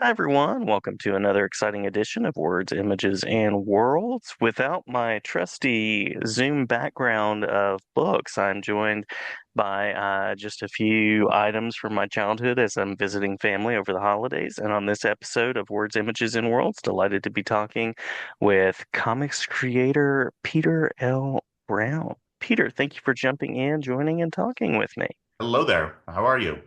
Hi, everyone. Welcome to another exciting edition of Words, Images, and Worlds. Without my trusty Zoom background of books, I'm joined by just a few items from my childhood as I'm visiting family over the holidays. And on this episode of Words, Images, and Worlds, delighted to be talking with comics creator Peter L. Brown. Peter, thank you for jumping in, joining, and talking with me. Hello there. How are you?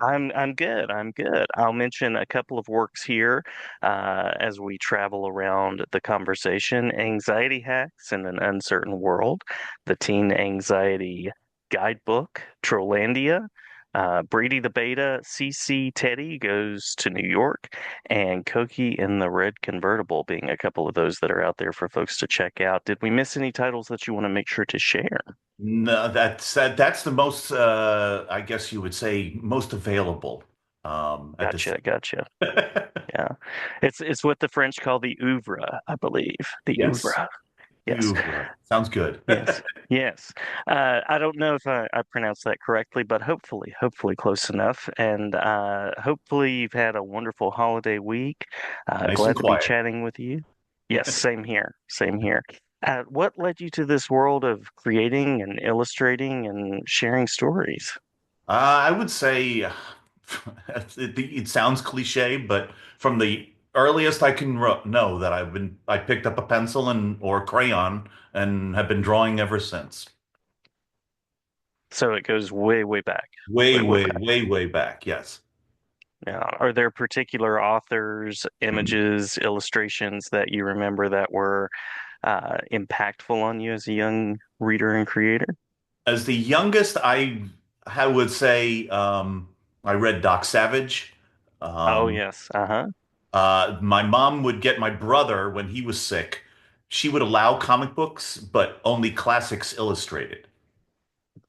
I'm good. I'm good. I'll mention a couple of works here as we travel around the conversation. Anxiety Hacks in an Uncertain World, the Teen Anxiety Guidebook, Trollandia, Brady the Beta, CC Teddy Goes to New York, and Koki in the Red Convertible being a couple of those that are out there for folks to check out. Did we miss any titles that you want to make sure to share? No, that's the most I guess you would say most available at this Gotcha, gotcha. time. Yeah. It's what the French call the oeuvre, I believe. The Yes. oeuvre. Yes. You sounds good. Yes. Yes. I don't know if I pronounced that correctly, but hopefully close enough. And hopefully you've had a wonderful holiday week. Nice and Glad to be quiet. chatting with you. Yes, same here. Same here. What led you to this world of creating and illustrating and sharing stories? I would say it sounds cliche, but from the earliest I can know that I picked up a pencil and or crayon and have been drawing ever since. So it goes way, way back. Way, Way, way way, back. way, way back. Yes. Yeah. Are there particular authors, images, illustrations that you remember that were impactful on you as a young reader and creator? As the youngest, I would say I read Doc Savage. Oh, Um, yes. Uh-huh. my mom would get my brother when he was sick. She would allow comic books, but only classics illustrated.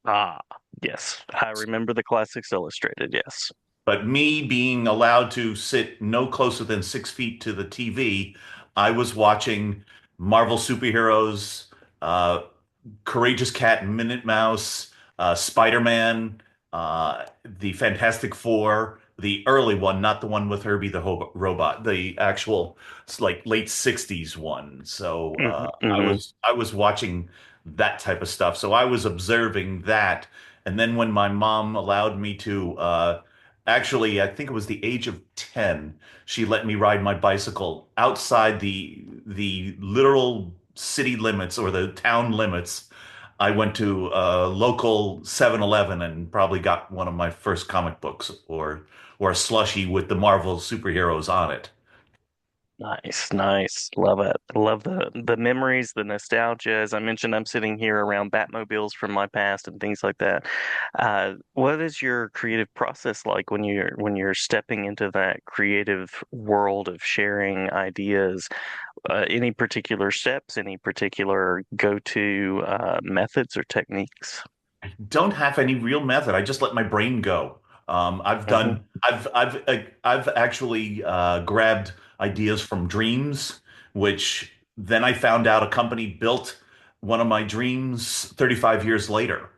Ah, yes. I remember the classics illustrated. Yes. But me being allowed to sit no closer than 6 feet to the TV, I was watching Marvel superheroes, uh, Courageous Cat and Minute Mouse, Spider-Man, the Fantastic Four, the early one, not the one with Herbie the Ho Robot, the actual like late 60s one. So Hmm. Hmm. I was watching that type of stuff. So I was observing that. And then when my mom allowed me to actually, I think it was the age of 10, she let me ride my bicycle outside the literal city limits or the town limits. I went to a local 7-Eleven and probably got one of my first comic books or a slushie with the Marvel superheroes on it. Nice, nice. Love it. Love the memories, the nostalgia. As I mentioned, I'm sitting here around Batmobiles from my past and things like that. What is your creative process like when you're stepping into that creative world of sharing ideas? Any particular steps, any particular go-to methods or techniques? Don't have any real method. I just let my brain go. Hmm. I've actually grabbed ideas from dreams, which then I found out a company built one of my dreams 35 years later.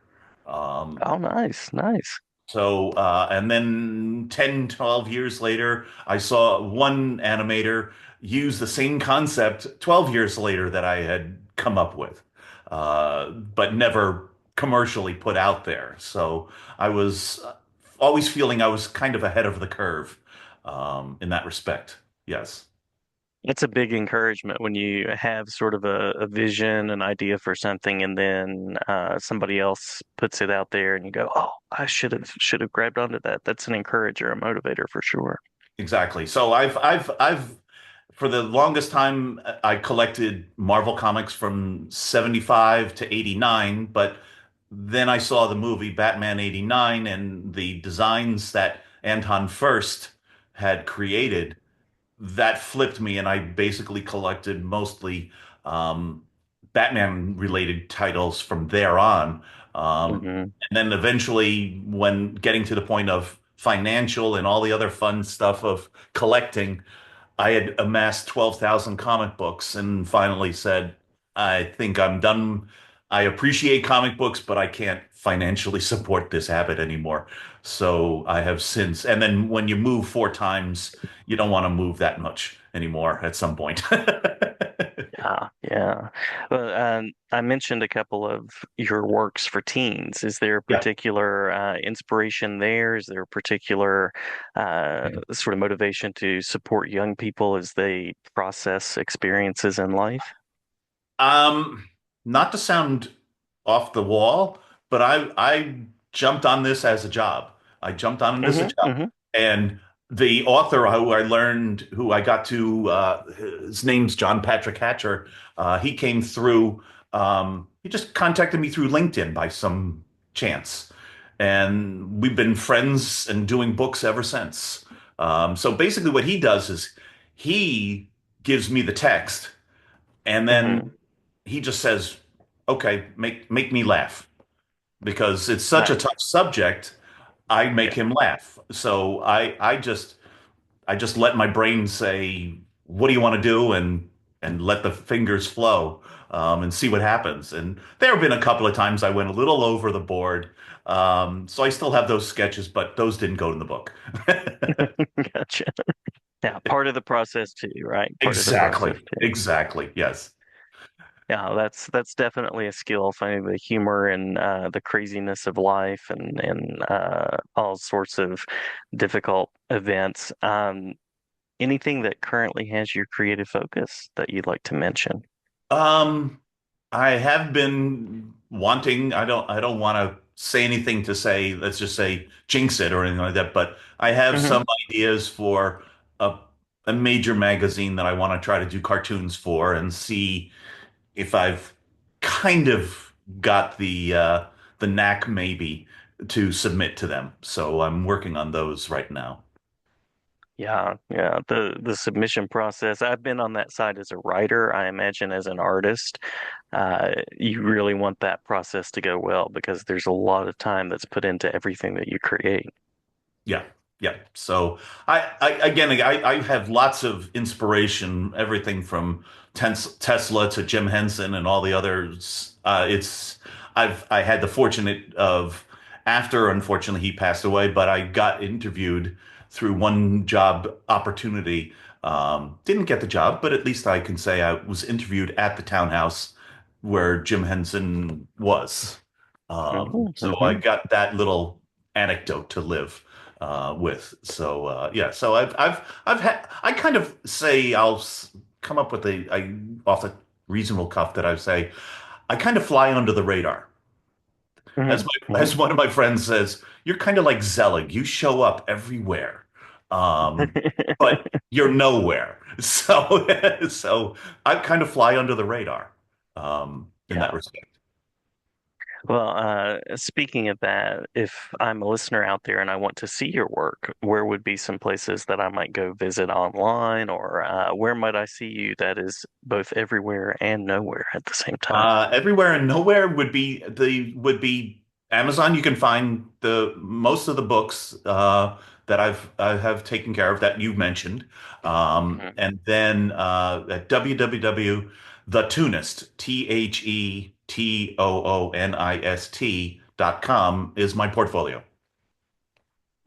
Um, Oh, nice, nice. and then 10, 12 years later, I saw one animator use the same concept 12 years later that I had come up with, but never commercially put out there. So I was always feeling I was kind of ahead of the curve, in that respect. Yes. It's a big encouragement when you have sort of a vision, an idea for something, and then somebody else puts it out there, and you go, "Oh, I should have grabbed onto that." That's an encourager, a motivator for sure. Exactly. So I've for the longest time I collected Marvel comics from 75 to 89, but then I saw the movie Batman 89 and the designs that Anton Furst had created. That flipped me, and I basically collected mostly um, Batman related titles from there on. Hmm. And then eventually, when getting to the point of financial and all the other fun stuff of collecting, I had amassed 12,000 comic books and finally said, I think I'm done. I appreciate comic books, but I can't financially support this habit anymore. So I have since, and then when you move 4 times, you don't want to move that much anymore at some point. Yeah, yeah. Well, I mentioned a couple of your works for teens. Is there a Yeah. particular inspiration there? Is there a particular sort of motivation to support young people as they process experiences in life? Um, Not to sound off the wall, but I jumped on this as a job. I jumped on it as a Hmm, job, hmm, and the author who I got to, his name's John Patrick Hatcher. He came through. He just contacted me through LinkedIn by some chance, and we've been friends and doing books ever since. So basically, what he does is he gives me the text, and hmm. then he just says, "Okay, make me laugh," because it's such a Nice. tough subject. I make Yeah. him laugh. So I just let my brain say, "What do you want to do?" and let the fingers flow, and see what happens. And there have been a couple of times I went a little over the board. So I still have those sketches, but those didn't go in the book. Gotcha. Yeah, part of the process too, right? Part of the process Exactly. too. Exactly. Yes. Yeah, that's definitely a skill, finding the humor and the craziness of life and all sorts of difficult events. Anything that currently has your creative focus that you'd like to mention? Um, I have been wanting, I don't want to say anything to say, let's just say jinx it or anything like that, but I have Hmm. some ideas for a a major magazine that I want to try to do cartoons for and see if I've kind of got the knack maybe to submit to them. So I'm working on those right now. Yeah, yeah. The submission process. I've been on that side as a writer. I imagine as an artist, you really want that process to go well because there's a lot of time that's put into everything that you create. Yeah, yeah. So I have lots of inspiration, everything from Tesla to Jim Henson and all the others. I had the fortunate of after, unfortunately, he passed away, but I got interviewed through one job opportunity. Didn't get the job, but at least I can say I was interviewed at the townhouse where Jim Henson was. Hmm, So I hmm. got that little anecdote to live with. So yeah, so I've had I kind of say come up with off the reasonable cuff that I say I kind of fly under the radar. Hmm, As hmm. one of my friends says, you're kind of like Zelig. You show up everywhere, but you're nowhere. So so I kind of fly under the radar in that Yeah. respect. Well, speaking of that, if I'm a listener out there and I want to see your work, where would be some places that I might go visit online, or where might I see you that is both everywhere and nowhere at the same time? Everywhere and nowhere would be Amazon. You can find the most of the books that I have taken care of that you mentioned, Mhm. and then at www.thetunist TheToonist.com is my portfolio.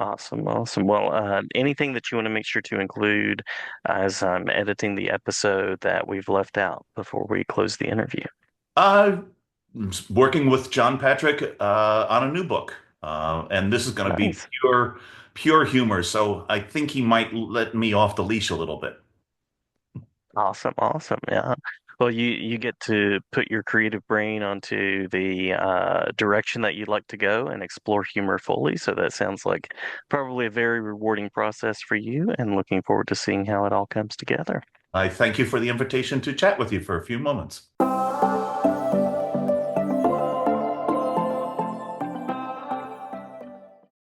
Awesome, awesome. Well, anything that you want to make sure to include as I'm editing the episode that we've left out before we close the interview? Uh, Working with John Patrick on a new book, and this is going to be Nice. pure humor. So I think he might let me off the leash a little bit. Awesome, awesome. Yeah. Well, you get to put your creative brain onto the direction that you'd like to go and explore humor fully. So that sounds like probably a very rewarding process for you, and looking forward to seeing how it all comes together. I thank you for the invitation to chat with you for a few moments.